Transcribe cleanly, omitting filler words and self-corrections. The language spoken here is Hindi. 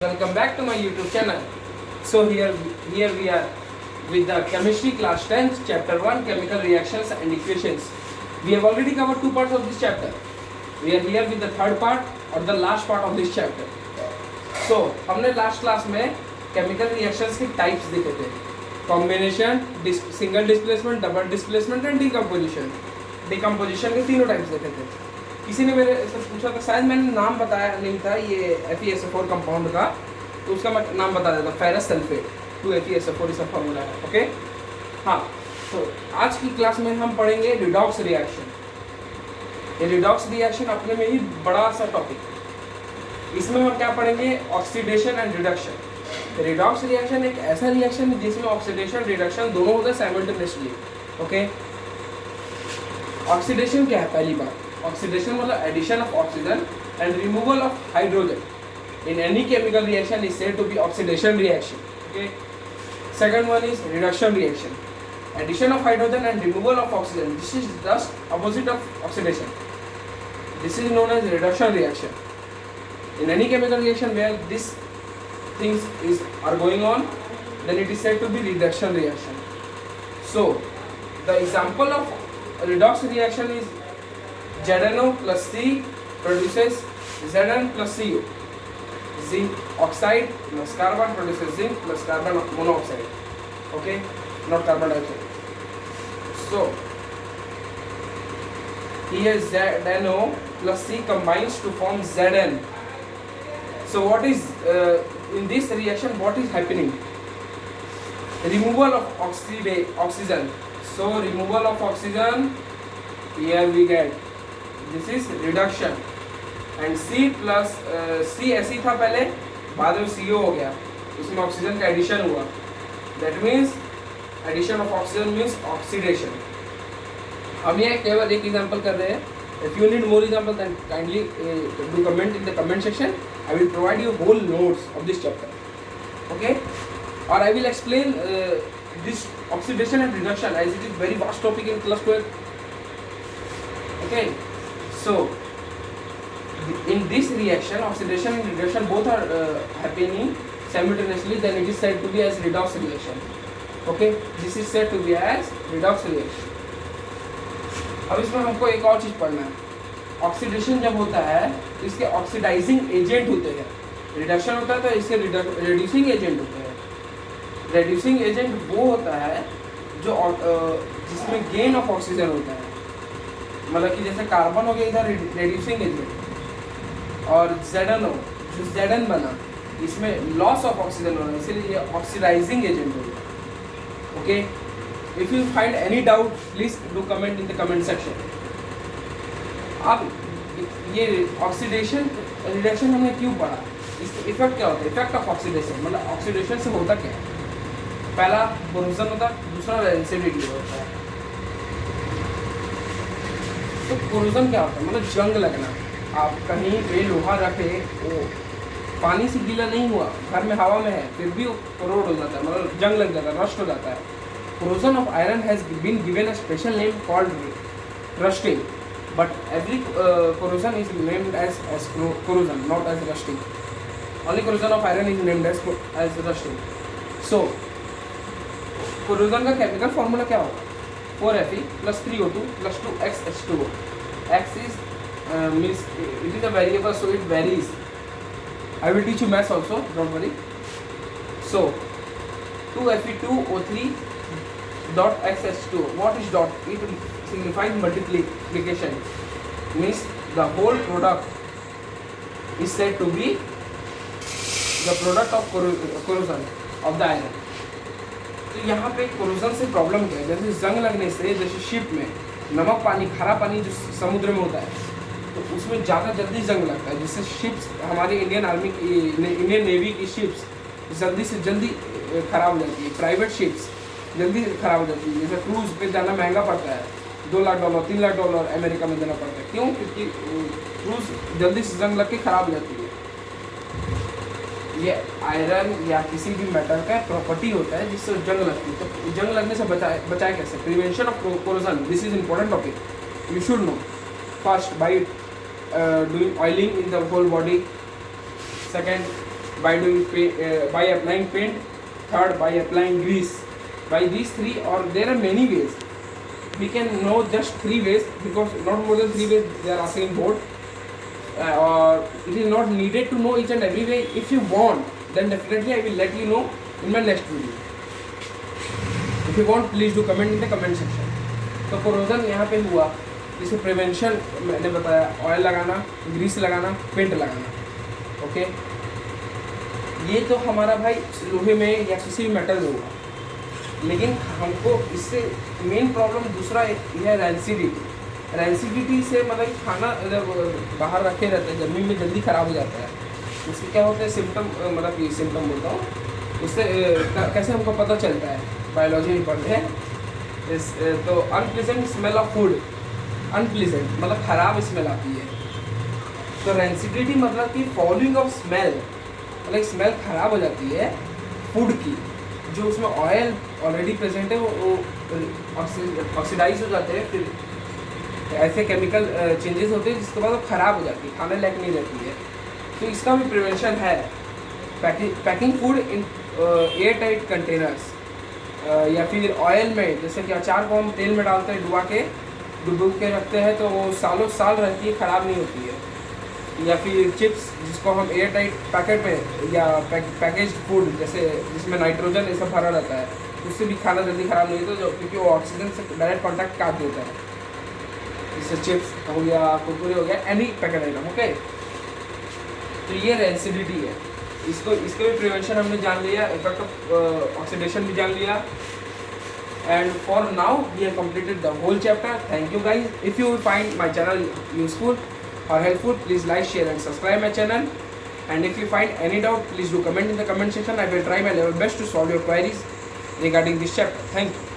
Welcome back to my YouTube channel. So here we are with the chemistry class 10th chapter 1 chemical reactions and equations. We have already covered two parts of this chapter. We are here with the third part or the last part of this chapter. So हमने last class में chemical reactions के types देखे थे. Combination, single displacement, double displacement and decomposition. Decomposition के तीनों types देखे थे. किसी ने मेरे से पूछा था, शायद मैंने नाम बताया नहीं था ये FeSO4 कंपाउंड का, तो उसका मैं नाम बता देता. फेरस सल्फेट 2FeSO4 इसका फॉर्मूला है. ओके हाँ, तो आज की क्लास में हम पढ़ेंगे रिडॉक्स रिएक्शन. ये रिडॉक्स रिएक्शन अपने में ही बड़ा सा टॉपिक. इसमें हम क्या पढ़ेंगे? Oxidation and reduction. Redox reaction एक ऐसा रिएक्शन है जिसमें ऑक्सीडेशन रिडक्शन दोनों होते हैं साइमल्टेनियसली. ओके, ऑक्सीडेशन क्या है? पहली बात, ऑक्सीडेशन मतलब addition of oxygen and removal of hydrogen in any chemical reaction is said to be oxidation reaction. Okay, second one is reduction reaction, addition of hydrogen and removal of oxygen. This is just opposite of oxidation. This is known as reduction reaction. In any chemical reaction where these things are going on, then it is said to be reduction reaction. So the example of redox reaction is ZNO plus C produces Zn plus Cu. Zinc oxide plus carbon produces zinc plus carbon monoxide. Okay, not carbon dioxide. So here ZNO plus C combines to form Zn. So what is in this reaction, what is happening? Removal of oxygen. So removal of oxygen, here we get, this is reduction. And C plus C ऐसी था पहले, बाद में CO हो गया, उसमें ऑक्सीजन का एडिशन हुआ. That means addition of oxygen means oxidation. हम ये केवल एक एग्जांपल कर रहे हैं. If you need more example then kindly do comment in the comment section. I will provide you whole notes of this chapter. Okay, और I will explain this oxidation and reduction as it is very vast topic in class 12. Okay, so in this reaction, oxidation and reduction both are happening simultaneously, then it is said to be as redox reaction. Okay, this is said to be as redox reaction. अब इसमें हमको एक और चीज पढ़ना है. ऑक्सीडेशन जब होता है तो इसके ऑक्सीडाइजिंग एजेंट होते हैं. रिडक्शन होता है तो इसके रिड्यूसिंग एजेंट होते हैं. रिड्यूसिंग एजेंट वो होता है जो जिसमें गेन ऑफ ऑक्सीजन होता है. मतलब कि जैसे कार्बन हो गया इधर रिड्यूसिंग एजेंट, और ZNO जो Zn बना इसमें लॉस ऑफ ऑक्सीजन होना, इसलिए ये ऑक्सीडाइजिंग एजेंट हो गया. Okay, if you find any doubt please do comment in the comment section. अब ये ऑक्सीडेशन रिडक्शन हमने क्यों पढ़ा, इसका इफेक्ट क्या होता है? इफेक्ट ऑफ ऑक्सीडेशन मतलब ऑक्सीडेशन से होता क्या है? पहला कोरोजन होता है, दूसरा रेंसिडिटी होता है. तो कोरोजन क्या होता है? मतलब जंग लगना. आप कहीं पे लोहा रखे, वो पानी से गीला नहीं हुआ, घर में हवा में है, फिर भी वो करोड हो जाता है, मतलब जंग लग जाता है, रस्ट हो जाता है. Corrosion of iron has been given a special name called rusting, but every corrosion is named as corrosion, not as rusting. Only corrosion of iron is named as rusting. So corrosion का केमिकल फॉर्मूला क्या होगा? 4Fe plus 3O2 plus 2XH2O. X is means it is a variable, so it varies. I will teach you maths also, don't worry. So 2Fe2O3 dot XH2O. What is dot? It signifies multiplication, means the whole product is said to be the product of corrosion of the iron. तो यहाँ पे कोरोजन से प्रॉब्लम क्या है? जैसे जंग लगने से, जैसे शिप में नमक पानी, खारा पानी जो समुद्र में होता है, तो उसमें ज़्यादा जल्दी जंग लगता है, जिससे शिप्स, हमारी इंडियन आर्मी की, इंडियन नेवी की शिप्स जल्दी से जल्दी ख़राब हो जाती है. प्राइवेट शिप्स जल्दी ख़राब हो जाती है. जैसे क्रूज़ पे जाना महंगा पड़ता है, $2 लाख $3 लाख अमेरिका में देना पड़ता है. क्यों? क्योंकि क्रूज़ जल्दी से जंग लग के ख़राब हो जाती है. ये आयरन या किसी भी मेटल का प्रॉपर्टी होता है जिससे जंग लगती है. तो जंग लगने से बचाए कैसे? Prevention of corrosion, this is important topic, you should know. First, by doing oiling in the whole body. Second, by applying paint, third by applying grease. By these three, or there are many ways. We can know just 3 ways, because not more than 3 ways they are asking board. Or it is not needed to know each and every way. If you want, then definitely I will let you know in my next video. If you want, please do comment in the comment section. तो corrosion यहाँ पे हुआ, जिसे प्रिवेंशन मैंने बताया, ऑयल लगाना, ग्रीस लगाना, पेंट लगाना. ओके, ये तो हमारा भाई लोहे में या किसी भी मेटल में हुआ. लेकिन हमको इससे मेन प्रॉब्लम दूसरा है रैंसिडिटी. रैंसिडिटी से मतलब खाना जब बाहर रखे रहते हैं गर्मी में जल्दी ख़राब हो जाता है. उससे क्या होता है सिम्टम, मतलब ये सिम्टम बोलता हूँ, उससे कैसे हमको पता चलता है, बायोलॉजी में पढ़ते हैं. तो unpleasant smell of food, unpleasant मतलब ख़राब स्मेल आती है. तो रैंसिडिटी मतलब कि फॉलोइंग ऑफ स्मेल, मतलब स्मेल ख़राब हो जाती है फूड की. जो उसमें ऑयल ऑलरेडी प्रेजेंट है वो ऑक्सीडाइज हो जाते हैं, फिर ऐसे केमिकल चेंजेस होते हैं जिसके बाद वो ख़राब हो जाती है, खाने लायक नहीं रहती है. तो इसका भी प्रिवेंशन है. Packing food in air tight containers, या फिर ऑयल में, जैसे कि अचार को हम तेल में डालते हैं, डुबो के रखते हैं, तो वो सालों साल रहती है, ख़राब नहीं होती है. या फिर चिप्स जिसको हम एयर टाइट पैकेट में, या पैकेज फूड जैसे जिसमें नाइट्रोजन ये सब भरा रहता है, उससे भी खाना जल्दी ख़राब नहीं होता, क्योंकि वो ऑक्सीजन से डायरेक्ट कॉन्टैक्ट काट देता है. जैसे चिप्स हो गया, कुरकुरे हो गया, एनी पैकेट आइटम. ओके, तो ये रैंसिडिटी है. इसको भी प्रिवेंशन हमने जान लिया, इफेक्ट ऑफ ऑक्सीडेशन भी जान लिया. And for now we have completed the whole chapter. Thank you guys. If you find my channel useful or helpful, please like, share and subscribe my channel. And if you find any doubt, please do comment in the comment section. I will try my level best to solve your queries regarding this chapter. Thank you.